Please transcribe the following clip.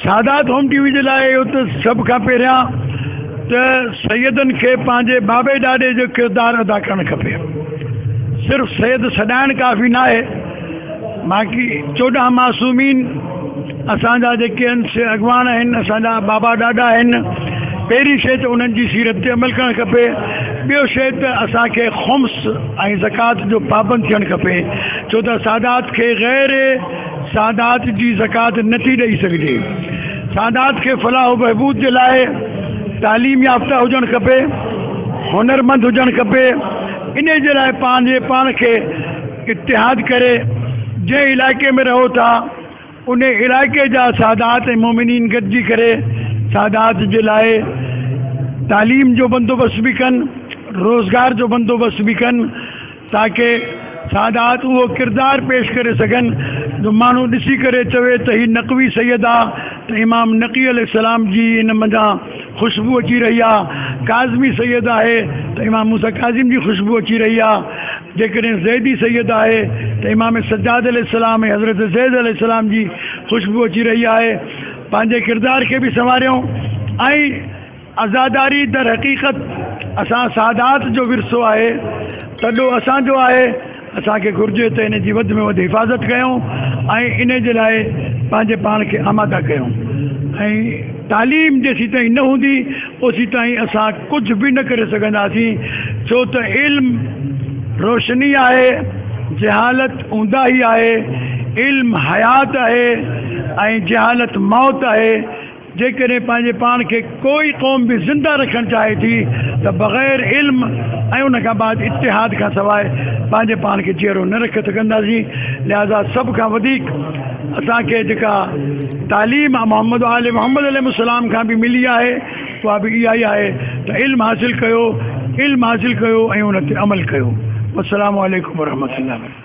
Sadat home TV जे लाइ इहो त सभ खां पहिरियां त सैयदनि खे पंहिंजे बाबे ॾाॾे जो किरदारु अदा करणु खपे। सिर्फ़ु सैयद सॾाइणु काफ़ी न आहे, बाक़ी 14 मासूमीन असांजा जेके आहिनि अॻवान आहिनि, असांजा बाबा ॾाॾा आहिनि। पहिरीं शइ त उन्हनि जी सीरत ते अमल करणु खपे। ॿियो शइ त असांखे ख़ुम्स ऐं ज़कात जो पाबंद थियणु खपे, छो त सादात खे गैर सादात जी ज़कात नथी ॾेई सघिजे। सादात खे फलाह बहबूद जे लाइ तालीम याफ़्ता हुजणु खपे, हुनरमंद हुजणु खपे। इन जे लाइ पंहिंजे पाण खे इतिहाद करे जंहिं इलाइक़े में रहो था उन इलाइक़े जा सादात ऐं मोमिनीन गॾिजी करे सादात जे लाइ तालीम जो बंदोबस्तु बि कनि, रोज़गार जो बंदोबस्तु बि कनि, ताकी सादात उहो किरदारु पेश करे सघनि जो माण्हू ॾिसी करे चवे त हीउ नक़वी सैयद आहे, त इमाम नक़ी अलैहिस्सलाम जी इन मंझां ख़ुशबू अची रही आहे। काज़मी सैयद आहे त इमाम मूसा काज़िम जी ख़ुशबू अची रही आहे। जेकॾहिं ज़ैदी सैयद आहे त इमाम सज्जाद अलैहिस्सलाम ऐं हज़रत ज़ैद अलैहिस्सलाम जी ख़ुशबू अची रही आहे। पंहिंजे किरदार खे बि संवारियूं ऐं आज़ादारी दर हक़ीक़त असां सादात जो विरसो आहे, तॾो असांजो आहे। असांखे घुरिजे त इन जी वधि में वधि हिफ़ाज़त कयूं ऐं इन जे लाइ पंहिंजे पाण खे आमादा कयूं। ऐं तालीम जेसीं ताईं न हूंदी ओसीं ताईं असां कुझु बि न करे सघंदासीं, छो त इल्म रोशनी आहे, जहालत ऊंदाही आहे। इल्म हयात आहे ऐं जहालत मौत आहे। जेकॾहिं पंहिंजे पाण खे कोई क़ौम बि ज़िंदा रखणु चाहे थी त बग़ैर इल्म ऐं उन खां बाद इतिहाद खां सवाइ पंहिंजे पाण खे चेरो न रखे सघंदासीं। लिहाज़ा सभ खां वधीक असांखे जेका तालीम मोहम्मद आले मोहम्मद अलैहिस्सलाम खां बि मिली आहे उहा बि इहा ई आहे त इल्म हासिलु कयो ऐं उन ते अमल कयो। अस्सलामु अलैकुम वरहमतुल्लाह।